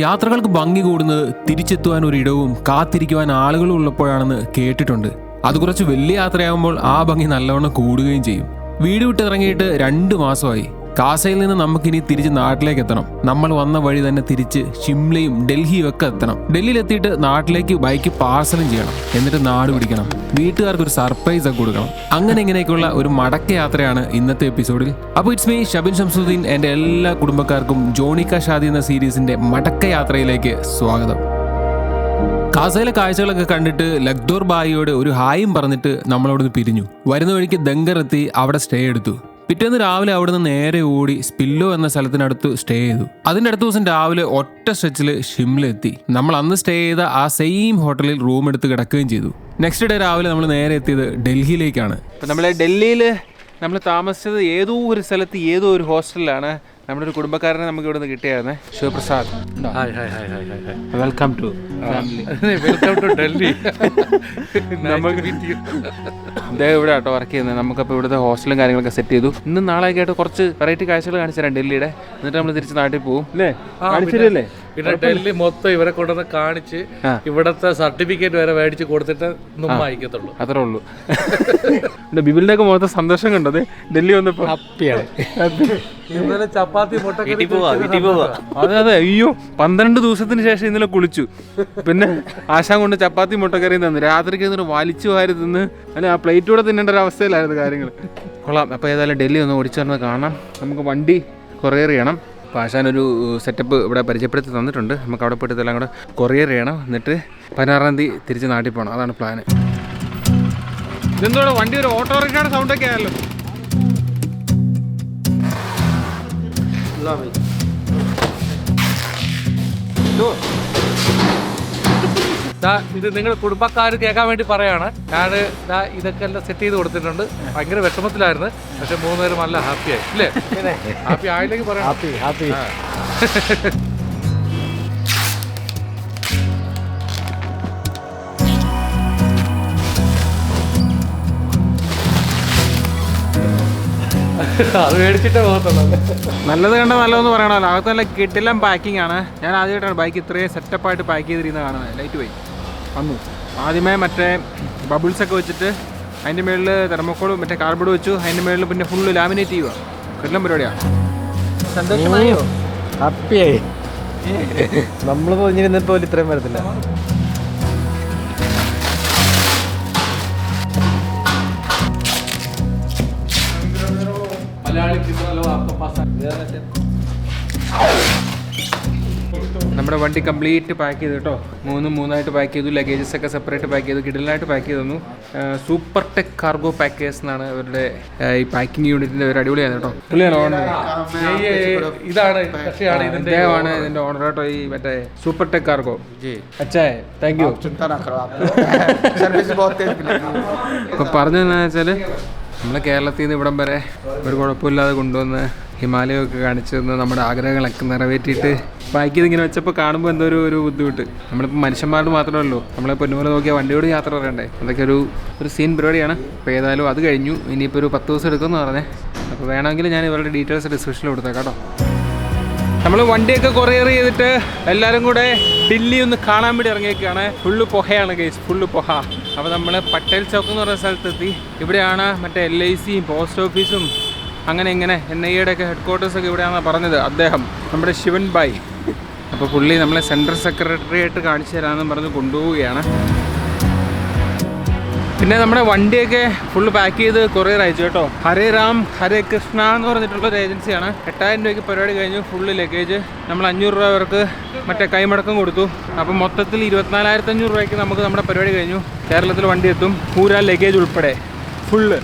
യാത്രകൾക്ക് ഭംഗി കൂടുന്നത് തിരിച്ചെത്തുവാൻ ഒരിടവും കാത്തിരിക്കുവാൻ ആളുകളും ഉള്ളപ്പോഴാണെന്ന് കേട്ടിട്ടുണ്ട്. അത് കുറച്ച് വലിയ യാത്രയാകുമ്പോൾ ആ ഭംഗി നല്ലവണ്ണം കൂടുകയും ചെയ്യും. വീട് വിട്ടിറങ്ങിയിട്ട് 2 മാസമായി. കാസയിൽ നിന്ന് നമുക്കിനി തിരിച്ച് നാട്ടിലേക്ക് എത്തണം. നമ്മൾ വന്ന വഴി തന്നെ തിരിച്ച് ഷിംലയും ഡൽഹിയും ഒക്കെ എത്തണം. ഡൽഹിയിലെത്തിയിട്ട് നാട്ടിലേക്ക് ബൈക്ക് പാർസലും ചെയ്യണം. എന്നിട്ട് നാട് പിടിക്കണം. വീട്ടുകാർക്ക് ഒരു സർപ്രൈസ് ഒക്കെ കൊടുക്കണം. അങ്ങനെ ഇങ്ങനെയൊക്കെയുള്ള ഒരു മടക്ക യാത്രയാണ് ഇന്നത്തെ എപ്പിസോഡിൽ. അപ്പോൾ ഇറ്റ്സ് മീ ഷബിൻ ഷംസുദ്ദീൻ. എൻ്റെ എല്ലാ കുടുംബക്കാർക്കും ജോണിക്ക ഷാദി എന്ന സീരീസിന്റെ മടക്ക യാത്രയിലേക്ക് സ്വാഗതം. കാസയിലെ കാഴ്ചകളൊക്കെ കണ്ടിട്ട് ലഗ്ദോർ ബായിയോട് ഒരു ഹായും പറഞ്ഞിട്ട് നമ്മളവിടുന്ന് പിരിഞ്ഞു. വരുന്ന വഴിക്ക് ദങ്കർ എത്തി അവിടെ സ്റ്റേ എടുത്തു. പിറ്റേന്ന് രാവിലെ അവിടുന്ന് നേരെ ഓടി സ്പില്ലോ എന്ന സ്ഥലത്തിനടുത്ത് സ്റ്റേ ചെയ്തു. അതിൻ്റെ അടുത്ത ദിവസം രാവിലെ ഒറ്റ സ്ട്രെച്ചിൽ ഷിംല എത്തി. നമ്മൾ അന്ന് സ്റ്റേ ചെയ്ത ആ സെയിം ഹോട്ടലിൽ റൂം എടുത്ത് കിടക്കുകയും ചെയ്തു. നെക്സ്റ്റ് ഡേ രാവിലെ നമ്മൾ നേരെ എത്തിയത് ഡൽഹിയിലേക്കാണ്. അപ്പം നമ്മൾ ഡൽഹിയിൽ നമ്മൾ താമസിച്ചത് ഏതോ ഒരു സ്ഥലത്ത് ഏതോ ഒരു ഹോസ്റ്റലിലാണ്. നമ്മുടെ ഒരു കുടുംബക്കാരനെ നമുക്ക് ഇവിടെ നിന്ന് കിട്ടിയായിരുന്നേ, ശിവപ്രസാദ്. Welcome to Delhi. അദ്ദേഹം ഇവിടെ ആട്ടോ വർക്ക് ചെയ്യുന്നത്. നമുക്കപ്പോൾ ഇവിടുത്തെ ഹോസ്റ്റലും കാര്യങ്ങളൊക്കെ സെറ്റ് ചെയ്തു. ഇന്നും നാളെയൊക്കെ ആയിട്ട് കുറച്ച് വെറൈറ്റി കാഴ്ചകൾ കാണിച്ചു തരാം ഡൽഹിയുടെ. എന്നിട്ട് നമ്മൾ തിരിച്ച് നാട്ടിൽ പോകും അല്ലേ? കാണിച്ചില്ലേ? പിന്നെ ഡൽഹി മൊത്തം ഇവരെ കൊണ്ടുവന്ന് കാണിച്ച് ഇവിടത്തെ സർട്ടിഫിക്കറ്റ് വരെ മേടിച്ച് കൊടുത്തിട്ട് അയക്കത്തുള്ളൂ. അത്രേ ഉള്ളൂ. ബിബിലിന്റെ ഒക്കെ മൊത്തം സന്തോഷം കണ്ടത് ഡൽഹി വന്നപ്പോ ഹാപ്പിയാണ്. ഇന്നലെ ചപ്പാത്തി മുട്ട അതെ അതെ. അയ്യോ, 12 ദിവസത്തിന് ശേഷം ഇന്നലെ കുളിച്ചു. പിന്നെ ആശാൻ കൊണ്ട് ചപ്പാത്തി മുട്ടക്കറി തന്നു. രാത്രിക്ക് എന്നിട്ട് വലിച്ചു വാരി തിന്ന് അല്ലെ ആ പ്ലേറ്റ് കൂടെ തിന്നേണ്ട ഒരു അവസ്ഥയിലായിരുന്നു കാര്യങ്ങൾ. കൊള്ളാം. അപ്പോൾ ഏതായാലും ഡൽഹി ഒന്ന് ഓടിച്ചു വന്നത് കാണാം. നമുക്ക് വണ്ടി കൊറിയർ ചെയ്യണം. അപ്പോൾ ആശാൻ ഒരു സെറ്റപ്പ് ഇവിടെ പരിചയപ്പെടുത്തി തന്നിട്ടുണ്ട്. നമുക്ക് അവിടെ പോയിട്ട് ഇതെല്ലാം കൂടെ കൊറിയർ ചെയ്യണം. എന്നിട്ട് 16-ാം തീയതി തിരിച്ച് നാട്ടിൽ പോകണം. അതാണ് പ്ലാന്. ഇതെന്തോടെ വണ്ടി ഒരു ഓട്ടോറിക്ഷയുടെ സൗണ്ടൊക്കെ ആയല്ലോ. ഇത് നിങ്ങൾ കുടുംബക്കാർ കേൾക്കാൻ വേണ്ടി പറയാണ്. ഞാൻ ഇതൊക്കെ എല്ലാം സെറ്റ് ചെയ്ത് കൊടുത്തിട്ടുണ്ട്. ഭയങ്കര വിഷമത്തിലായിരുന്നു. പക്ഷെ 3 പേരും നല്ല ഹാപ്പിയായി അല്ലേ? ഹാപ്പി ആയില്ലെങ്കിൽ പറയാം. ഹാപ്പി അത് മേടിച്ചിട്ടേ പോകത്തുള്ളൂ. നല്ലത് കണ്ട നല്ലതെന്ന് പറയണമല്ലോ. അകത്ത് നല്ല കിട്ടില്ല പാക്കിംഗ് ആണ്. ഞാൻ ആദ്യമായിട്ടാണ് ബൈക്ക് ഇത്രയും സെറ്റപ്പായിട്ട് പാക്ക് ചെയ്തിരിക്കുന്നത് കാണുന്നത്. ലൈറ്റ് പോയി വന്നു. ആദ്യമേ മറ്റേ ബബിൾസൊക്കെ വെച്ചിട്ട് അതിൻ്റെ മുകളിൽ തെർമോക്കോളും മറ്റേ കാർബോർഡ് വെച്ചു. അതിൻ്റെ മുകളിൽ പിന്നെ ഫുള്ള് ലാമിനേറ്റ് ചെയ്യുക. എല്ലാം പരിപാടിയാണ്. സന്തോഷമായോ? ഹാപ്പിയായി. നമ്മൾ തോന്നിയിരുന്നിട്ട് പോലും ഇത്രയും വരത്തില്ല. നമ്മുടെ വണ്ടി കംപ്ലീറ്റ് പാക്ക് ചെയ്തു കേട്ടോ. 3 പാക്ക് ചെയ്തു. ലഗേജസ് ഒക്കെ സെപ്പറേറ്റ് പാക്ക് ചെയ്തു. കിടലായിട്ട് പാക്ക് ചെയ്തു തന്നു. സൂപ്പർ ടെക് കാർഗോ പാക്കേഴ്സ് എന്നാണ് അവരുടെ ഈ പാക്കിംഗ് യൂണിറ്റിന്റെ ഒരു അടിപൊളിയാണ് കേട്ടോ. ഇതാണ് ഇദ്ദേഹമാണ് ഇതിന്റെ ഓണർ കേട്ടോ. ഈ മറ്റേ സൂപ്പർ ടെക് കാർഗോ. അച്ഛാ താങ്ക് യു. ഇപ്പൊ പറഞ്ഞതെന്നു വെച്ചാല് നമ്മളെ കേരളത്തിൽ നിന്ന് ഇവിടം വരെ ഒരു കുഴപ്പമില്ലാതെ കൊണ്ടുവന്ന് ഹിമാലയമൊക്കെ കാണിച്ചു തന്ന് നമ്മുടെ ആഗ്രഹങ്ങളൊക്കെ നിറവേറ്റിയിട്ട് പാക്ക് ചെയ്ത് ഇങ്ങനെ വെച്ചപ്പോൾ കാണുമ്പോൾ എന്തോ ഒരു ബുദ്ധിമുട്ട്. നമ്മളിപ്പോൾ മനുഷ്യന്മാരോട് മാത്രമല്ലോ, നമ്മളെ പൊന്നുപോലെ നോക്കിയാൽ വണ്ടിയോട് യാത്ര പറയണ്ടേ. അതൊക്കെ ഒരു സീൻ പരിപാടിയാണ്. അപ്പോൾ ഏതായാലും അത് കഴിഞ്ഞു. ഇനിയിപ്പോൾ ഒരു 10 ദിവസം എടുക്കുമെന്ന് പറഞ്ഞേ. അപ്പോൾ വേണമെങ്കിൽ ഞാൻ ഇവരുടെ ഡീറ്റെയിൽസ് ഡിസ്ക്രിപ്ഷനിൽ കൊടുത്തേക്കാം കേട്ടോ. നമ്മൾ വണ്ടിയൊക്കെ കൊറിയർ ചെയ്തിട്ട് എല്ലാവരും കൂടെ ദില്ലി ഒന്ന് കാണാൻ വേണ്ടി ഇറങ്ങിയൊക്കെയാണ്. ഫുള്ള് പുഹയാണ് ഗൈസ്, ഫുള്ള് പുഹ. അപ്പോൾ നമ്മൾ പട്ടേൽ ചൗക്ക് എന്ന് പറയുന്ന സ്ഥലത്തെത്തി. ഇവിടെയാണ് മറ്റേ LICയും പോസ്റ്റ് ഓഫീസും അങ്ങനെ ഇങ്ങനെ NIA ഒക്കെ ഹെഡ് ക്വാർട്ടേഴ്സൊക്കെ ഇവിടെയാണെന്ന് പറഞ്ഞത് അദ്ദേഹം, നമ്മുടെ ശിവൻ ബായ്. അപ്പോൾ പുള്ളി നമ്മളെ സെൻട്രൽ സെക്രട്ടറിയായിട്ട് കാണിച്ചു തരാമെന്ന് പറഞ്ഞ് കൊണ്ടുപോവുകയാണ്. പിന്നെ നമ്മുടെ വണ്ടിയൊക്കെ ഫുള്ള് പാക്ക് ചെയ്ത് കൊറിയർ അയച്ചു കേട്ടോ. ഹരേ രാം ഹരേ കൃഷ്ണ എന്ന് പറഞ്ഞിട്ടുള്ളൊരു ഏജൻസിയാണ്. 8000 രൂപയ്ക്ക് പരിപാടി കഴിഞ്ഞു. ഫുള്ള് ലഗേജ് നമ്മൾ 500 രൂപ അവർക്ക് മറ്റേ കൈമടക്കം കൊടുത്തു. അപ്പം മൊത്തത്തിൽ 24,500 രൂപയ്ക്ക് നമുക്ക് നമ്മുടെ പരിപാടി കഴിഞ്ഞു. കേരളത്തിൽ വണ്ടി എത്തും, പൂരാ ലഗേജ് ഉൾപ്പെടെ ഫുള്ള്.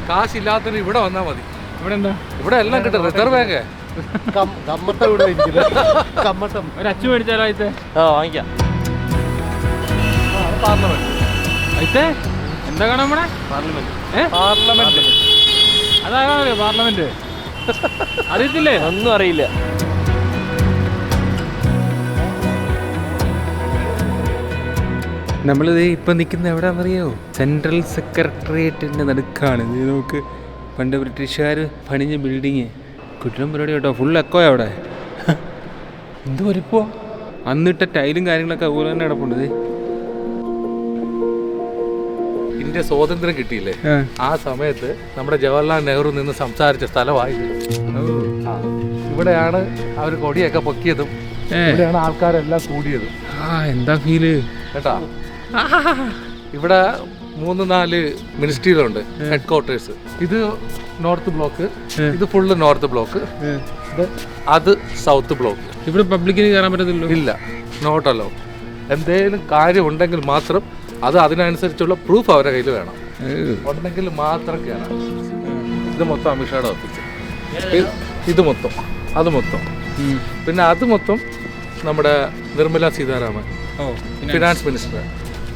കാശില്ലാത്തവർ ഇവിടെ വന്നാൽ മതി. ഇവിടെ എന്താ, ഇവിടെ എല്ലാം കിട്ടും. റിസർവ് ബാങ്ക് ഒരു അച്ചു മേടിച്ചാലോ? അയത്തെ വാങ്ങിക്കാം. പാർലമെന്റ് അയത്തെ എന്താ കാണാൻ നമ്മുടെ പാർലമെന്റ് അതാകാണോ പാർലമെന്റ്? അറിയത്തില്ലേ? ഒന്നും അറിയില്ല. നമ്മളിത് ഇപ്പം നിൽക്കുന്നത് എവിടെയാണെന്നറിയോ? സെൻട്രൽ സെക്രട്ടേറിയറ്റിൻ്റെ നടുക്കാണ്. ഇത് നമുക്ക് പണ്ട് ബ്രിട്ടീഷുകാർ പണിഞ്ഞ ബിൽഡിങ്. കുറ്റം പരിപാടി കേട്ടോ. ഫുൾ എക്കോയാണ് അവിടെ. എന്ത് വരിപ്പോ അന്നിട്ട ടൈലും കാര്യങ്ങളൊക്കെ അതുപോലെ തന്നെ കിടപ്പുണ്ട്. ഇന്ത്യ സ്വാതന്ത്ര്യം കിട്ടിയില്ലേ, ആ സമയത്ത് നമ്മുടെ ജവഹർലാൽ നെഹ്റു നിന്ന് സംസാരിച്ച സ്ഥലമായത്. ഇവിടെയാണ് അവർ കൊടിയൊക്കെ പൊക്കിയതും ഇവിടെയാണ് ആൾക്കാരെല്ലാം കൂടിയതും. എന്താ ഫീല് കേട്ടാ. ഇവിടെ 3-4 മിനിസ്ട്രികളുണ്ട്, ഹെഡ് ക്വാർട്ടേഴ്സ്. ഇത് നോർത്ത് ബ്ലോക്ക്, ഇത് ഫുള്ള് നോർത്ത് ബ്ലോക്ക്, അത് സൗത്ത് ബ്ലോക്ക്. ഇവിടെ പബ്ലിക്കിന് കയറാൻ പറ്റത്തില്ലോ. ഇല്ല, നോട്ട് അലോ. എന്തെങ്കിലും കാര്യം ഉണ്ടെങ്കിൽ മാത്രം അത് അതിനനുസരിച്ചുള്ള പ്രൂഫ് അവരുടെ കയ്യിൽ വേണം, ഉണ്ടെങ്കിൽ മാത്രം കയറാം. ഇത് മൊത്തം അമിത്ഷായുടെ ഓഫീസ്, ഇത് മൊത്തം, അത് മൊത്തം, പിന്നെ അത് മൊത്തം നമ്മുടെ നിർമ്മല സീതാരാമൻ, ഫിനാൻസ് മിനിസ്റ്റർ.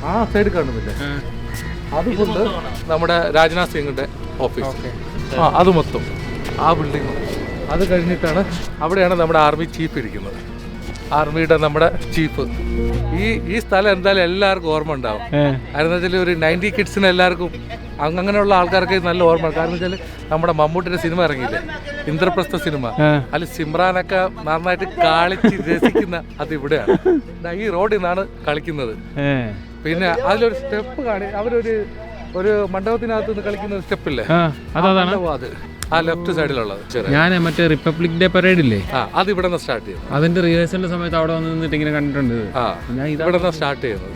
ആ സൈഡ് കാണുന്നില്ലേ, അത് കൊണ്ട് നമ്മുടെ രാജ്നാഥ് സിംഗിന്റെ ഓഫീസ്. അത് മൊത്തം ആ ബിൽഡിംഗ്. അത് കഴിഞ്ഞിട്ടാണ് അവിടെയാണ് നമ്മുടെ ആർമി ചീഫ് ഇരിക്കുന്നത്, ആർമിയുടെ നമ്മുടെ ചീഫ്. ഈ സ്ഥലം എന്തായാലും എല്ലാവർക്കും ഓർമ്മ ഉണ്ടാവും. കാരണം വെച്ചാൽ ഒരു 90 കിഡ്സിന് എല്ലാവർക്കും അങ്ങനെയുള്ള ആൾക്കാർക്ക് നല്ല ഓർമ്മ. കാരണം വെച്ചാൽ നമ്മുടെ മമ്മൂട്ടിയുടെ സിനിമ ഇറങ്ങിയില്ലേ, ഇന്ദ്രപ്രസ്ഥ സിനിമ, അതിൽ സിമ്രാനൊക്കെ നന്നായിട്ട് കളിച്ച് രസിക്കുന്ന അത് ഇവിടെയാണ്. ഈ റോഡിൽ നിന്നാണ് കളിക്കുന്നത്. പിന്നെ അതിലൊരു സ്റ്റെപ്പ് അവരൊരു മണ്ഡപത്തിനകത്ത് നിന്ന് കളിക്കുന്ന സ്റ്റെപ്പില്ലേ, അത് ആ ലെഫ്റ്റ് സൈഡിലുള്ളത്. ഞാൻ മറ്റേ റിപ്പബ്ലിക് ഡേ പരേഡ് ഇല്ലേ, അത് ഇവിടെ നിന്ന് സ്റ്റാർട്ട് ചെയ്യുന്നത്. അതിന്റെ റിഹേഴ്സലിന്റെ സമയത്ത് അവിടെ വന്ന് നിന്നിട്ട് ഇങ്ങനെ കണ്ടിട്ടുണ്ട്. ഞാൻ ഇവിടെ നിന്ന് സ്റ്റാർട്ട് ചെയ്യുന്നത്.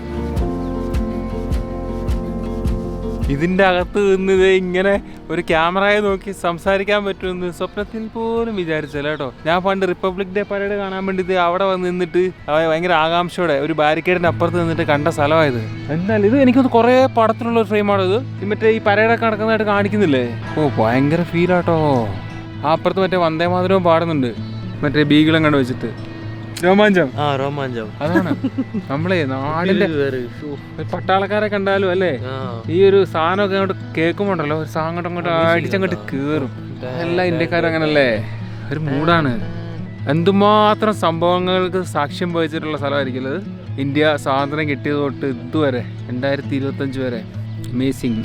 ഇതിന്റെ അകത്ത് നിന്നത് ഇങ്ങനെ ഒരു ക്യാമറയെ നോക്കി സംസാരിക്കാൻ പറ്റുമെന്ന് സ്വപ്നത്തിൽ പോലും വിചാരിച്ചല്ലോ കേട്ടോ. ഞാൻ പണ്ട് റിപ്പബ്ലിക് ഡേ പരേഡ് കാണാൻ വേണ്ടിയിട്ട് അവിടെ വന്ന് നിന്നിട്ട് ഭയങ്കര ആകാംക്ഷയോടെ ഒരു ബാരിക്കേഡിന്റെ അപ്പുറത്ത് നിന്നിട്ട് കണ്ട സ്ഥലമായത്. എന്നാൽ ഇത് എനിക്കൊന്ന് കുറേ പടത്തിലുള്ള ഒരു ഫ്രെയിമാണ് ഇത്. മറ്റേ ഈ പരേഡൊക്കെ നടക്കുന്നതായിട്ട് കാണിക്കുന്നില്ലേ, ഭയങ്കര ഫീലാട്ടോ. ആ അപ്പുറത്ത് മറ്റേ വന്ദേ മാതരവും പാടുന്നുണ്ട്, മറ്റേ ബീഗിളം കണ്ടു വെച്ചിട്ട്. രോമാഞ്ചം അതാണ് നമ്മളെ നാടിന്റെ പട്ടാളക്കാരെ കണ്ടാലും അല്ലേ, ഈ ഒരു സാധനമൊക്കെ അങ്ങോട്ട് കേൾക്കുമ്പോണ്ടല്ലോ ഒരു സാധനം അങ്ങോട്ട് അടിച്ചങ്ങോട്ട് കേറും. എല്ലാ ഇന്ത്യക്കാരും അങ്ങനല്ലേ, ഒരു മൂടാണ്. എന്തുമാത്രം സംഭവങ്ങൾക്ക് സാക്ഷ്യം വഹിച്ചിട്ടുള്ള സ്ഥലമായിരിക്കും അത്. ഇന്ത്യ സ്വാതന്ത്ര്യം കിട്ടിയത് തൊട്ട് ഇതുവരെ 2025 വരെ. അമേസിങ്.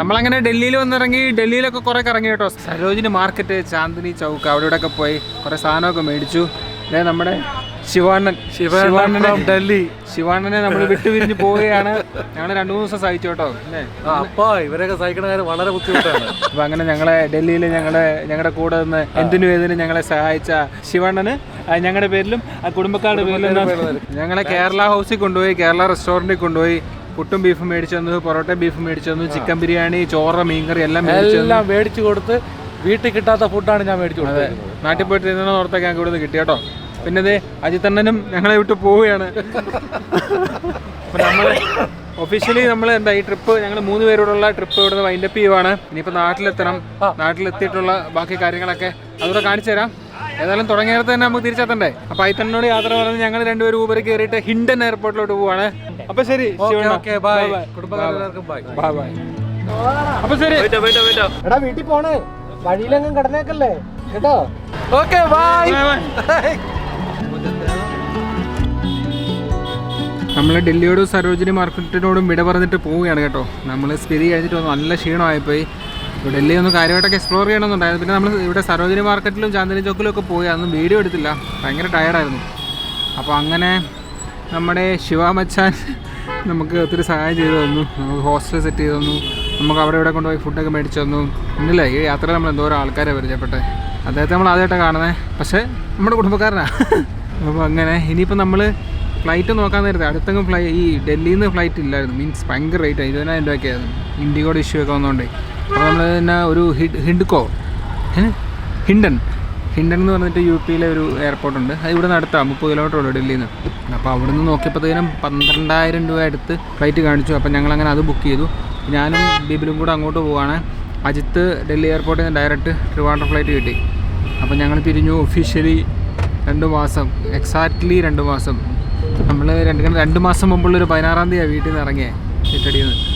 നമ്മളങ്ങനെ ഡൽഹിയിൽ വന്നിറങ്ങി. ഡൽഹിയിലൊക്കെ കുറെ കറങ്ങി കേട്ടോ. സരോജിനി മാർക്കറ്റ്, ചാന്ദിനി ചൗക്ക്, അവിടെ ഇവിടെ ഒക്കെ പോയി കുറെ സാധനമൊക്കെ മേടിച്ചു. നമ്മുടെ ശിവാണ്ണനെ നമ്മൾ വിട്ടുപിരിഞ്ഞ് പോവുകയാണ്. ഞങ്ങൾ 2-3 ദിവസം സഹിച്ചു കേട്ടോ. അപ്പൊ ഇവരൊക്കെ സഹിക്കണ കാര്യം വളരെ ബുദ്ധിമുട്ടാണ്. അപ്പൊ അങ്ങനെ ഞങ്ങളെ ഡൽഹിയിൽ ഞങ്ങളുടെ കൂടെ നിന്ന് എന്തിനും ഏതിനും ഞങ്ങളെ സഹായിച്ച ശിവാണ്ണന് ഞങ്ങളുടെ പേരിലും കുടുംബക്കാരുടെ പേരിലും ഞങ്ങളെ കേരള ഹൗസിൽ കൊണ്ടുപോയി, കേരള റെസ്റ്റോറൻറ്റിൽ കൊണ്ടുപോയി പുട്ടും ബീഫും മേടിച്ചു തന്നു, പൊറോട്ട ബീഫും മേടിച്ചു തന്നു, ചിക്കൻ ബിരിയാണി, ചോറ്, മീൻകറി എല്ലാം മേടിച്ചു കൊടുത്ത്. വീട്ടിൽ കിട്ടാത്ത ഫുഡാണ് ഞാൻ മേടിച്ചു കൊടുത്തത്. നാട്ടിൽ പോയിട്ട് ഇരുന്ന ഓർത്തൊക്കെ ഞങ്ങൾക്ക് ഇവിടെ നിന്ന് കിട്ടി കേട്ടോ. പിന്നെ ഇത് അജിത്തണ്ണനും ഞങ്ങളെ വിട്ട് പോവുകയാണ്. നമ്മൾ ഒഫീഷ്യലി നമ്മൾ ഈ ട്രിപ്പ് ഞങ്ങൾ 3 പേരോടുള്ള ട്രിപ്പ് ഇവിടുന്ന് വൈൻഡപ്പ് ചെയ്യുവാണ്. ഇനിയിപ്പോൾ നാട്ടിലെത്തണം. നാട്ടിലെത്തിയിട്ടുള്ള ബാക്കി കാര്യങ്ങളൊക്കെ അതുകൂടെ കാണിച്ചു തരാം. ഏതായാലും തുടങ്ങിയ നേരത്തെ തന്നെ നമുക്ക് തിരിച്ചെത്തണ്ടേ. അപ്പോൾ അജിത്തണ്ണനോട് യാത്ര പറഞ്ഞ് ഞങ്ങൾ 2 പേരും ഊബർ കയറിയിട്ട് ഹിൻഡൻ എയർപോർട്ടിലോട്ട് പോവാണ്. അപ്പൊ ശരി, ബൈ. അപ്പൊ ശരി, എടാ വീട്ടിൽ പോണേ, വഴിയിലെങ്ങും കിടന്നേക്കല്ലേ കേട്ടോ. Okay bye. നമ്മൾ ഡൽഹിയോടും സരോജിനി മാർക്കറ്റിനോടും വിട പറഞ്ഞിട്ട് പോവുകയാണ് കേട്ടോ. നമ്മൾ സ്പിരി കഴിഞ്ഞിട്ട് വന്നു, നല്ല ക്ഷീണമായിപ്പോയി. ഇപ്പോൾ ഡൽഹി ഒന്ന് കാര്യമായിട്ടൊക്കെ എക്സ്പ്ലോർ ചെയ്യണമെന്നുണ്ടായിരുന്നു. പിന്നെ നമ്മൾ ഇവിടെ സരോജിനി മാർക്കറ്റിലും ചാന്ദിനി ചൗക്കിലും ഒക്കെ പോയി, അതൊന്നും വീഡിയോ എടുത്തില്ല, ഭയങ്കര ടയർഡായിരുന്നു. അപ്പോൾ അങ്ങനെ നമ്മുടെ ശിവാമച്ചാൻ നമുക്ക് ഒത്തിരി സഹായം ചെയ്തു തന്നു. നമുക്ക് ഹോസ്റ്റൽ സെറ്റ് ചെയ്ത് തന്നു, നമുക്ക് അവിടെ ഇവിടെ കൊണ്ടുപോയി ഫുഡൊക്കെ മേടിച്ചു തന്നു. ഇന്നില്ല, ഈ യാത്രയിൽ നമ്മൾ എന്തോരം ആൾക്കാരെ പരിചയപ്പെട്ടെ. അദ്ദേഹത്തെ നമ്മൾ ആദ്യമായിട്ടാണ് കാണുന്നത്, പക്ഷേ നമ്മുടെ കുടുംബക്കാരനാണ്. അപ്പോൾ അങ്ങനെ ഇനിയിപ്പോൾ നമ്മൾ ഫ്ലൈറ്റ് നോക്കാൻ നേരത്തെ അടുത്തെങ്കിലും ഈ ഡൽഹിയിൽ നിന്ന് ഫ്ലൈറ്റ് ഇല്ലായിരുന്നു. മീൻസ് ഭയങ്കര റേറ്റ്, 20,000 രൂപയ്ക്കായിരുന്നു. ഇൻഡിഗോയുടെ ഇഷ്യൂ ഒക്കെ വന്നതുകൊണ്ട്. അപ്പോൾ നമ്മൾ തന്നെ ഒരു ഹിൻഡൻ എന്ന് പറഞ്ഞിട്ട് UP-യിലെ ഒരു എയർപോർട്ടുണ്ട്. അത് ഇവിടെ നിന്ന് അടുത്താണ്, 30 കിലോമീറ്റർ ഉള്ളൂ ഡൽഹിയിൽ നിന്ന്. അപ്പോൾ അവിടെ നിന്ന് നോക്കിയപ്പോഴത്തേനും 12,000 രൂപ അടുത്ത് ഫ്ലൈറ്റ് കാണിച്ചു. അപ്പോൾ ഞങ്ങളങ്ങനെ അത് ബുക്ക് ചെയ്തു. ഞാനും ബിബിലും കൂടെ അങ്ങോട്ട് പോവുകയാണ്. അജിത്ത് ഡൽഹി എയർപോർട്ടിൽ നിന്ന് ഡയറക്റ്റ് ട്രിവാൻഡ്രം ഫ്ലൈറ്റ് കിട്ടി. അപ്പോൾ ഞങ്ങൾ പിരിഞ്ഞു. ഒഫീഷ്യലി 2 മാസം, എക്സാക്ട്ലി 2 മാസം. നമ്മൾ 2 മാസം മുമ്പുള്ളൊരു 16-ാം തീയതി വീട്ടിൽ നിന്ന് ഇറങ്ങിയേ ചിറ്റടിയിൽ നിന്ന്.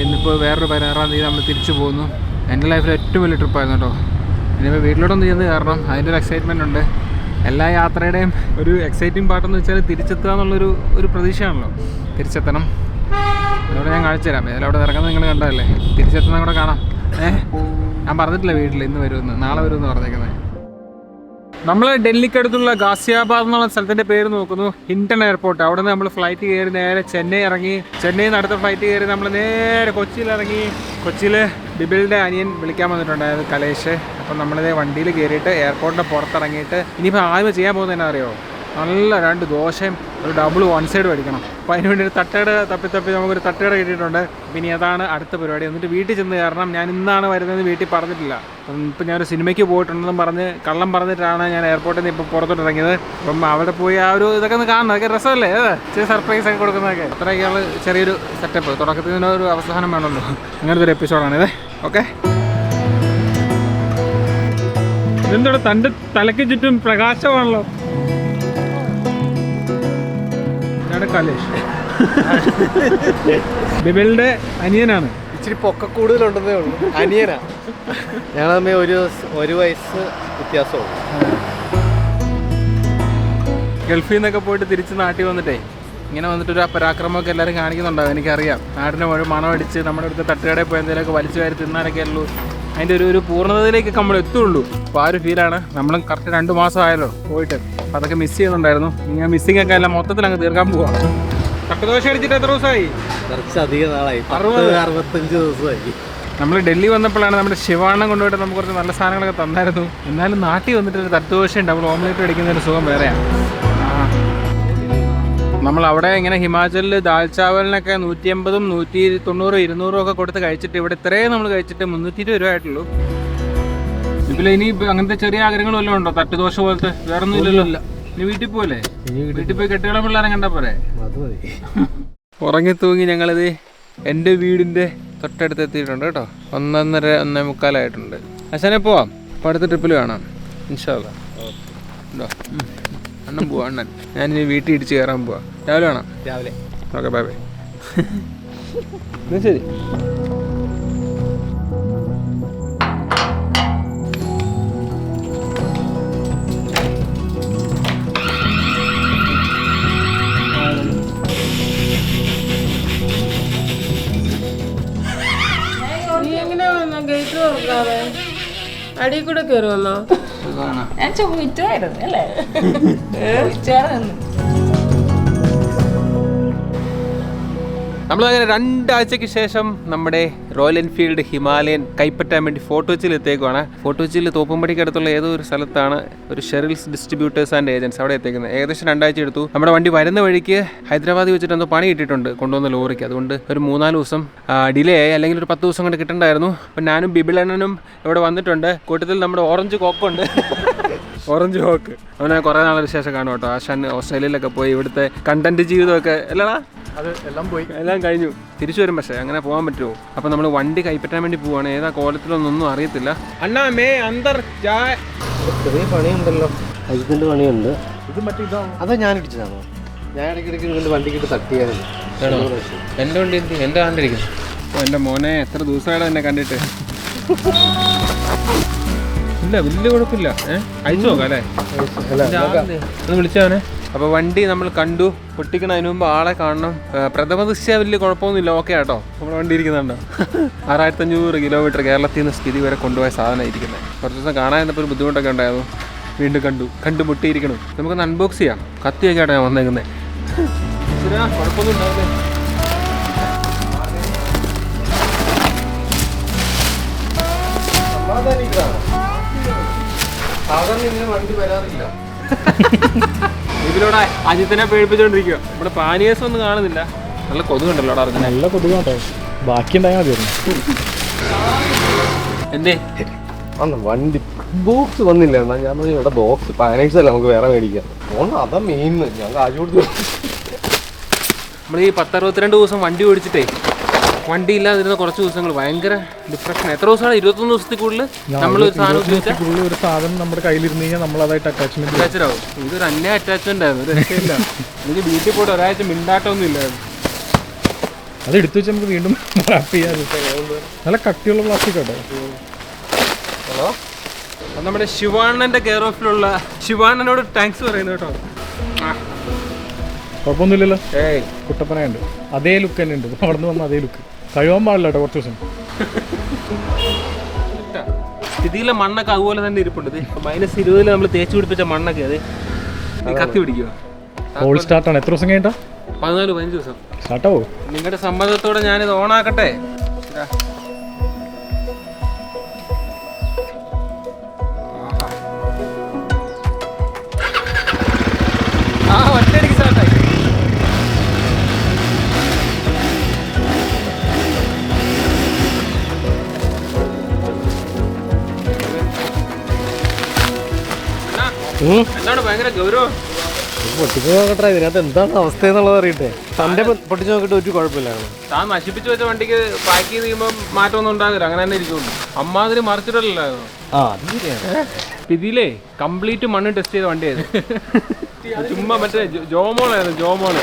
ഇന്നിപ്പോൾ വേറൊരു 16-ാം തീയതി നമ്മൾ തിരിച്ചു പോകുന്നു. എൻ്റെ ലൈഫിൽ ഏറ്റവും വലിയ ട്രിപ്പായിരുന്നു കേട്ടോ. ഇനിയിപ്പോൾ വീട്ടിലോട്ടൊന്നും ചെയ്യുന്നത് കാരണം അതിൻ്റെ ഒരു എക്സൈറ്റ്മെൻ്റ് ഉണ്ട്. എല്ലാ യാത്രയുടെയും ഒരു എക്സൈറ്റിംഗ് പാർട്ടെന്ന് വെച്ചാൽ തിരിച്ചെത്തുക എന്നുള്ളൊരു പ്രതീക്ഷയാണല്ലോ. തിരിച്ചെത്തണം. അതോടെ ഞാൻ കാണിച്ചു തരാം. ഏതായാലും അവിടെ ഇറങ്ങുന്നത് നിങ്ങൾ കണ്ടതല്ലേ, തിരിച്ചെത്തുന്ന കൂടെ കാണാം. ഞാൻ പറഞ്ഞിട്ടില്ല വീട്ടിൽ ഇന്ന് വരുമെന്ന്, നാളെ വരുമെന്ന് പറഞ്ഞേക്കുന്നത്. നമ്മൾ ഡൽഹിക്കടുത്തുള്ള ഗാസിയാബാദ് എന്നുള്ള സ്ഥലത്തിൻ്റെ പേര് നോക്കുന്നു, ഹിൻടൺ എയർപോർട്ട്. അവിടെ നിന്ന് നമ്മൾ ഫ്ലൈറ്റ് കയറി നേരെ ചെന്നൈ ഇറങ്ങി. ചെന്നൈയിൽ നിന്ന് അടുത്ത ഫ്ലൈറ്റ് കയറി നമ്മൾ നേരെ കൊച്ചിയിൽ ഇറങ്ങി. കൊച്ചിയിൽ ബിബിളിൻ്റെ അനിയൻ വിളിക്കാൻ വന്നിട്ടുണ്ടായത്, കലേഷ്. അപ്പം നമ്മളിതേ വണ്ടിയിൽ കയറിയിട്ട് എയർപോർട്ടിൻ്റെ പുറത്തിറങ്ങിയിട്ട് ഇനിയിപ്പോൾ ആദ്യം ചെയ്യാൻ പോകുന്നത് എന്നാ അറിയോ, നല്ല 2 ദോശയും ഒരു ഡബിൾ 1 സൈഡ് മേടിക്കണം. അപ്പോൾ അതിന് വേണ്ടി ഒരു തട്ടുകട തപ്പി നമുക്കൊരു തട്ടുകട കിട്ടിയിട്ടുണ്ട്. പിന്നെ അതാണ് അടുത്ത പരിപാടി. എന്നിട്ട് വീട്ടിൽ ചെന്ന് കയറണം. ഞാൻ ഇന്നാണ് വരുന്നത് വീട്ടിൽ പറഞ്ഞിട്ടില്ല. ഇപ്പം ഞാനൊരു സിനിമയ്ക്ക് പോയിട്ടുണ്ടെന്നും പറഞ്ഞ് കള്ളം പറഞ്ഞിട്ടാണ് ഞാൻ എയർപോർട്ടിൽ നിന്ന് ഇപ്പോൾ പുറത്തോട്ട് ഇറങ്ങിയത്. അപ്പം അവിടെ പോയി ആ ഒരു ഇതൊക്കെ ഒന്ന് കാണണം. അതൊക്കെ രസമല്ലേ, ചെറിയ സർപ്രൈസ് ഒക്കെ കൊടുക്കുന്നതൊക്കെ. അത്രയൊക്കെയാണ് ചെറിയൊരു സെറ്റപ്പ്. തുടക്കത്തിൽ നിന്ന് ഒരു അവസാനം വേണമല്ലോ, അങ്ങനത്തെ ഒരു എപ്പിസോഡാണിത്. ഓക്കെ, ഇതെന്തോടെ തൻ്റെ തലയ്ക്ക് ചുറ്റും പ്രകാശമാണല്ലോ. കലേഷ് ബിബിളിന്റെ അനിയനാണ്. ഇച്ചിരി പൊക്ക കൂടുതലുണ്ടെന്നേ ഉള്ളൂ. അനിയനാ. ഞങ്ങൾ തമ്മിൽ ഒരു വയസ്സ് വ്യത്യാസമുള്ളൂ. ഗൾഫിൽ നിന്നൊക്കെ പോയിട്ട് തിരിച്ച് നാട്ടിൽ വന്നിട്ടേ ഇങ്ങനെ വന്നിട്ടൊരു പരാക്രമമൊക്കെ എല്ലാവരും കാണിക്കുന്നുണ്ടാവും. എനിക്കറിയാം. നാടിനെ ഒരു മണം അടിച്ച് നമ്മുടെ അടുത്ത് തട്ടുകടയിൽ പോയി എന്തെങ്കിലുമൊക്കെ വലിച്ചു വാരി തിന്നാനൊക്കെ ഉള്ളൂ അതിൻ്റെ ഒരു പൂർണ്ണതയിലേക്ക് നമ്മൾ എത്തുള്ളൂ. അപ്പോൾ ആ ഒരു ഫീലാണ്. നമ്മളും കറക്റ്റ് 2 മാസം ആയല്ലോ പോയിട്ട്. അപ്പോൾ അതൊക്കെ മിസ് ചെയ്യുന്നുണ്ടായിരുന്നു. ഞാൻ മിസ്സിംഗ് ഒക്കെ എല്ലാം മൊത്തത്തിൽ അങ്ങ് തീർക്കാൻ പോവാം. തട്ടുദോശ അടിച്ചിട്ട് എത്ര ദിവസമായി? കുറച്ചധികം നാളായി, 60-65 ദിവസമായി. നമ്മൾ ഡൽഹി വന്നപ്പോഴാണ് നമ്മുടെ ശിവാണ്ണം കൊണ്ടുപോയിട്ട് നമുക്ക് കുറച്ച് നല്ല സാധനങ്ങളൊക്കെ തന്നായിരുന്നു. എന്നാലും നാട്ടിൽ വന്നിട്ട് ഒരു തട്ടുദോശയും ഡബിൾ ഓംലേറ്റ് അടിക്കുന്ന ഒരു സുഖം വേറെയാണ്. നമ്മളവിടെ ഇങ്ങനെ ഹിമാചലിൽ ദാൽ ചാവലിനൊക്കെ 180, 190, 200 ഒക്കെ കൊടുത്ത് കഴിച്ചിട്ട് ഇവിടെ ഇത്രയും നമ്മൾ കഴിച്ചിട്ട് 320 രൂപ ആയിട്ടുള്ളൂ. ഇതിൽ ഇനി അങ്ങനത്തെ ചെറിയ ആഗ്രഹങ്ങളും വല്ലതും ഉണ്ടോ? തട്ടുദോശ പോലത്തെ വേറെ ഒന്നും ഇല്ലല്ലോ. ഇനി വീട്ടിൽ പോലെ, വീട്ടിൽ പോയി കെട്ടുകളെ പിള്ളേരെ കണ്ടാ പോരെ. ഉറങ്ങി തൂങ്ങി ഞങ്ങളിത് എൻ്റെ വീടിൻ്റെ തൊട്ടടുത്ത് എത്തിയിട്ടുണ്ട് കേട്ടോ. 1:30, 1:45 അച്ഛനെ പോവാം. അപ്പോൾ അടുത്ത ട്രിപ്പിൽ കാണാം ഇൻഷാ അല്ലാ. ഉണ്ടോ? അണ്ണൻ പോവാ. അണ്ണൻ ഞാനിനി വീട്ടിൽ ഇടിച്ച് കയറാൻ പോവാ. രാവിലെ വേണം. രാവിലെ. Okay, bye bye. എന്നാ ശരി. നീ എങ്ങനെ ഗേറ്റ് തുറക്കാതെ അടി കൂടെ കയറുമെന്നോ? ഞാൻ ചോദിച്ചായിരുന്നു അല്ലേ? ചോദിച്ചായിരുന്നു. നമ്മളങ്ങനെ 2 ആഴ്ചയ്ക്ക് ശേഷം നമ്മുടെ റോയൽ എൻഫീൽഡ് ഹിമാലയൻ കൈപ്പറ്റാൻ വേണ്ടി ഫോർട്ട് കൊച്ചിയിൽ എത്തിയേക്കുവാണ്. ഫോർട്ട് കൊച്ചിയിൽ തോപ്പുംപടിക്ക് അടുത്തുള്ള ഏതോ ഒരു സ്ഥലത്താണ് ഒരു ഷെറിൽസ് ഡിസ്ട്രിബ്യൂട്ടേഴ്സ് ആൻഡ് ഏജൻസ് അവിടെ എത്തിക്കുന്നത്. ഏകദേശം 2 ആഴ്ച എടുത്തു. നമ്മുടെ വണ്ടി വരുന്ന വഴിക്ക് ഹൈദരാബാദിൽ വെച്ചിട്ട് എന്തോ പണി കിട്ടിയിട്ടുണ്ട് കൊണ്ടുവന്ന ലോറിക്ക്. അതുകൊണ്ട് ഒരു 3-4 ദിവസം ഡിലേ ആയി. അല്ലെങ്കിൽ ഒരു 10 ദിവസം കൊണ്ട് കിട്ടണ്ടായിരുന്നു. അപ്പം ഞാനും ബിബിളണ്ണനും ഇവിടെ വന്നിട്ടുണ്ട്. കൂട്ടത്തിൽ നമ്മുടെ ഓറഞ്ച് കോക്കുണ്ട്. ഓറഞ്ച് കോക്ക് അവനെ കുറേ നാളൊരു ശേഷം കാണും കേട്ടോ. ആശാൻ ഓസ്ട്രേലിയയിലൊക്കെ പോയി ഇവിടുത്തെ കണ്ടന്റ് ജീവിതമൊക്കെ അല്ലടാ, അത് എല്ലാം കഴിഞ്ഞു. തിരിച്ചു വരും, പക്ഷേ അങ്ങനെ പോകാൻ പറ്റുമോ? അപ്പം നമ്മൾ വണ്ടി കൈപ്പറ്റാൻ വേണ്ടി പോവാണ്. ഏതാ കോലത്തിലൊന്നും അറിയത്തില്ല. അണ്ണാ മേ അന്തർ ചെറിയ പണിയുണ്ടല്ലോ. അതിൻ്റെ പണിയുണ്ട്. ഇത് മറ്റേ അതാ ഞാൻ ഇടിച്ചതാണോ? ഞാൻ ഇടയ്ക്കിടയ്ക്ക് നിങ്ങളുടെ വണ്ടിക്കിട്ട് തട്ടിയായിരുന്നു. എൻ്റെ വണ്ടി എൻ്റെ കണ്ടിരിക്കുന്നു. ഓ എൻ്റെ മോനെ, എത്ര ദിവസമായിട്ട് എന്നെ കണ്ടിട്ട്. ഇല്ല, വലിയ കുഴപ്പമില്ല. അയച്ചു നോക്കാം അല്ലേ? ഒന്ന് വിളിച്ചവനെ. അപ്പോൾ വണ്ടി നമ്മൾ കണ്ടു. പൊട്ടിക്കണതിന് മുമ്പ് ആളെ കാണണം. പ്രഥമ ദൃശ്യ വലിയ കുഴപ്പമൊന്നുമില്ല. ഓക്കെ ആട്ടോ. നമ്മുടെ വണ്ടി ഇരിക്കുന്നുണ്ടോ? 6500 കിലോമീറ്റർ കേരളത്തിൽ നിന്ന് സ്ഥിതി വരെ കൊണ്ടുപോയ സാധനം ഇരിക്കുന്നത്. കുറച്ച് ദിവസം കാണാതിരുന്നപ്പോൾ ഒരു ബുദ്ധിമുട്ടൊക്കെ ഉണ്ടായിരുന്നു. വീണ്ടും കണ്ടു മുട്ടിയിരിക്കണം. നമുക്കൊന്ന് അൺബോക്സ് ചെയ്യാം. കത്തിയൊക്കെ ആട്ടോ ഞാൻ വന്നേക്കുന്നത്. കുഴപ്പമൊന്നും ഉണ്ടാവില്ലേ? സാധാരണ ഇങ്ങനെ വണ്ടി വരാറില്ല. ഇതിലൂടെ അജിത്തിനെ പേടിപ്പിച്ചോണ്ടിരിക്കുക. ഇവിടെ പാനീയസം ഒന്നും കാണുന്നില്ല. നല്ല കൊതുകുണ്ടല്ലോ അവിടെ അറിഞ്ഞ. നല്ല കൊതുകാട്ടോ. ബാക്കി ഉണ്ടായാൽ മതിയായിരുന്നു. എന്തേ വണ്ടി ബോക്സ് വന്നില്ല. എന്നാ ഞാൻ പറഞ്ഞു ഇവിടെ ബോക്സ് പാനൈസ് അല്ല, നമുക്ക് വേറെ മേടിക്കാം. അതാ മെയിൻ. ഞാൻ കാശ് കൊടുത്തു. നമ്മൾ ഈ 10-62 ദിവസം വണ്ടി ഓടിച്ചിട്ടേ വണ്ടി ഇല്ലാതിരുന്ന കുറച്ച് ദിവസങ്ങൾ ഭയങ്കര ഡിപ്രഷൻ. എത്ര ദിവസമാണ്? 21 ദിവസത്തിൽ കൂടുതൽ നമ്മൾ ഒരു സാധനം ഒരു സാധനം നമ്മുടെ കയ്യിലിരുന്ന് കഴിഞ്ഞാൽ നമ്മൾ അതായിട്ട് അറ്റാച്ച്മെന്റ് ആവും. ഇതൊരു അന്യ അറ്റാച്ച്മെന്റ് ആയിരുന്നു. ഒരു രക്ഷയില്ല. എനിക്ക് വീട്ടിൽ പോയിട്ട് ഒരാഴ്ച മിണ്ടാട്ടമൊന്നും ഇല്ലായിരുന്നു. അത് എടുത്തു വെച്ച് നമുക്ക് വീണ്ടും റാപ്പ് ചെയ്യാതെ. നല്ല കട്ടിയുള്ള പ്ലാസ്റ്റിക് കേട്ടോ. ഹലോ, നമ്മുടെ ശിവാണ്ണന്റെ കെയർ ഓഫിലുള്ള ശിവാണ്ണനോട് താങ്ക്സ് പറയുന്നു കേട്ടോ. കുഴപ്പമൊന്നുമില്ലല്ലോ. ഏയ് കുട്ടപ്പനയുണ്ട്, അതേ ലുക്ക് തന്നെ ഉണ്ട്. അവിടെ നിന്ന് വന്ന അതേ ലുക്ക്. കഴിയാൻ പാടില്ല കേട്ടോ കുറച്ച് ദിവസം. ഇതിലെ മണ്ണൊക്കെ അതുപോലെ തന്നെ ഇരിപ്പുണ്ട്. -20 നമ്മൾ തേച്ച് പിടിപ്പിച്ച മണ്ണൊക്കെ അത് കത്തി പിടിക്കുക. കോൾ സ്റ്റാർട്ടാണ്. എത്ര ദിവസം കഴിഞ്ഞിട്ടാ? 14-15 ദിവസം. സ്റ്റാർട്ടാവോ? നിങ്ങളുടെ സമ്മതത്തോടെ ഞാനിത് ഓണാക്കട്ടെ. ആ ഒറ്റയടിക്ക് സ്റ്റാർട്ടായി. എന്താണ് ഭയങ്കര ഗൗരവം? പൊട്ടിച്ച് നോക്കട്ടെ, ഇതിനകത്ത് എന്താണ് അവസ്ഥ എന്നുള്ളത് അറിയട്ടെ. തൻ്റെ പൊട്ടിച്ച് നോക്കിയിട്ട് ഒരു കുഴപ്പമില്ലായിരുന്നു. താൻ നശിപ്പിച്ച് വെച്ച വണ്ടിക്ക് പാക്ക് ചെയ്ത് കഴിയുമ്പോൾ മാറ്റമൊന്നും ഉണ്ടാകില്ല, അങ്ങനെ തന്നെ ഇരിക്കുള്ളൂ. അമ്മാതിരി മറിച്ചിട്ടല്ലായിരുന്നു. ആ അത് ശരിയാണ്. ഇതിലേ കംപ്ലീറ്റ് മണ്ണ് ടെസ്റ്റ് ചെയ്ത വണ്ടിയായിരുന്നു. ചുമ്മാ മറ്റേ ജോമോളായിരുന്നു, ജോമോള്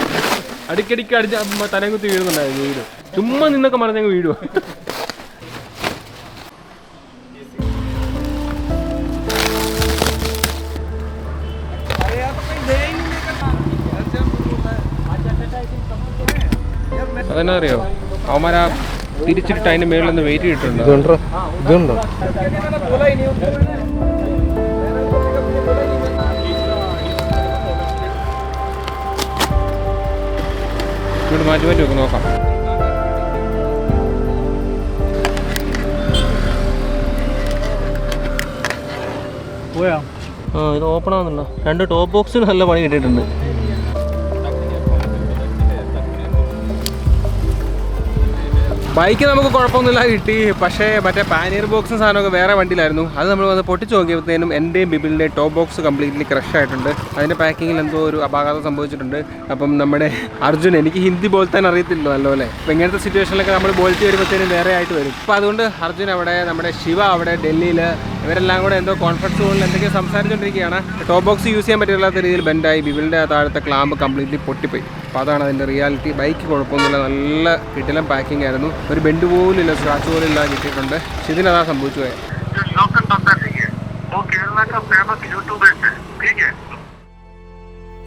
അടിക്കടിക്ക് അടിച്ച് തലയും കുത്തി വീഴുന്നുണ്ടായിരുന്നു. വീട് ചുമ്മാ നിന്നൊക്കെ മറിഞ്ഞങ്ങ് വീഴുവോ. അതെന്നാ അറിയോ, അവന്മാരാ തിരിച്ചിട്ട് അതിന്റെ മേളിലൊന്ന് വെയിറ്റ് ചെയ്തിട്ടുണ്ട്. ഇതുണ്ടോ? ഇവിടെ മാറ്റി മാറ്റി വെക്ക് നോക്കാം. പോയാ? ഇത് ഓപ്പൺ ആവുന്നുണ്ടോ? 2 ടോപ്പ് ബോക്സിന് നല്ല പണി കിട്ടിയിട്ടുണ്ട്. ബൈക്ക് നമുക്ക് കുഴപ്പമൊന്നുമില്ല കിട്ടി. പക്ഷേ മറ്റേ പാനിയർ ബോക്സും സാധനമൊക്കെ വേറെ വണ്ടിയിലായിരുന്നു. അത് നമ്മൾ വന്ന് പൊട്ടിച്ച് നോക്കിയപ്പോഴത്തേനും എൻ്റെയും ബിബിളിൻ്റെയും ടോപ്പ് ബോക്സ് കംപ്ലീറ്റ്ലി ക്രഷ് ആയിട്ടുണ്ട്. അതിൻ്റെ പാക്കിങ്ങിൽ എന്തോ ഒരു അപാകത സംഭവിച്ചിട്ടുണ്ട്. അപ്പം നമ്മുടെ അർജുൻ, എനിക്ക് ഹിന്ദി ബോൾത്താൻ അറിയത്തില്ല നല്ലപോലെ. അപ്പം ഇങ്ങനത്തെ സിറ്റുവേഷനിലൊക്കെ നമ്മൾ ബോൾത്തി വരുമ്പോഴത്തേനും വേറെ ആയിട്ട് വരും. അപ്പോൾ അതുകൊണ്ട് അർജുൻ അവിടെ, നമ്മുടെ ശിവ അവിടെ ഡൽഹിയിൽ, ഇവരെല്ലാം കൂടെ എന്തോ കോൺഫറൻസ് ഹോളിൽ എന്തൊക്കെയോ സംസാരിച്ചുകൊണ്ടിരിക്കുകയാണ്. ടോപ്പ് ബോക്സ് യൂസ് ചെയ്യാൻ പറ്റില്ലാത്ത രീതിയിൽ ബെൻഡായി, ബിബിളിൻ്റെ താഴത്തെ ക്ലാമ്പ് കംപ്ലീറ്റ്ലി പൊട്ടിപ്പോയി. അപ്പോൾ അതാണ് അതിൻ്റെ റിയാലിറ്റി. ബൈക്ക് കുഴപ്പമൊന്നുമില്ല, നല്ല കിടിലം പാക്കിംഗ് ആയിരുന്നു. ഒരു ബെൻഡ് പോലും ഇല്ല, സ്ക്രാച്ച് പോലും ഇല്ല കിട്ടിയിട്ടുണ്ട്. പക്ഷെ ഇതിനതാ സംഭവിച്ചു പോയത്.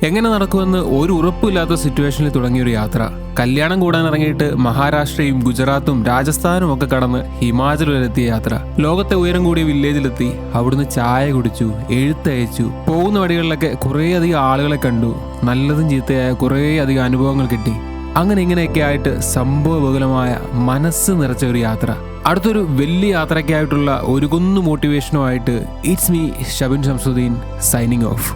എങ്ങനെ നടക്കുമെന്ന് ഒരു ഉറപ്പില്ലാത്ത സിറ്റുവേഷനിൽ തുടങ്ങിയൊരു യാത്ര. കല്യാണം കൂടാൻ ഇറങ്ങിയിട്ട് മഹാരാഷ്ട്രയും ഗുജറാത്തും രാജസ്ഥാനും ഒക്കെ കടന്ന് ഹിമാചൽ വരെത്തിയ യാത്ര. ലോകത്തെ ഉയരം കൂടിയ വില്ലേജിലെത്തി. അവിടുന്ന് ചായ കുടിച്ചു, എഴുത്തയച്ചു. പോകുന്ന വഴികളിലൊക്കെ കുറേയധികം ആളുകളെ കണ്ടു. നല്ലതും ചീത്തയായ കുറേയധികം അനുഭവങ്ങൾ കിട്ടി. അങ്ങനെ ഇങ്ങനെയൊക്കെ ആയിട്ട് സംഭവബഹുലമായ മനസ്സ് നിറച്ച ഒരു യാത്ര. അടുത്തൊരു വലിയ യാത്രയ്ക്കായിട്ടുള്ള ഒരു കുന്നു മോട്ടിവേഷനുമായിട്ട് it's me Shabin Shamsuddin signing of.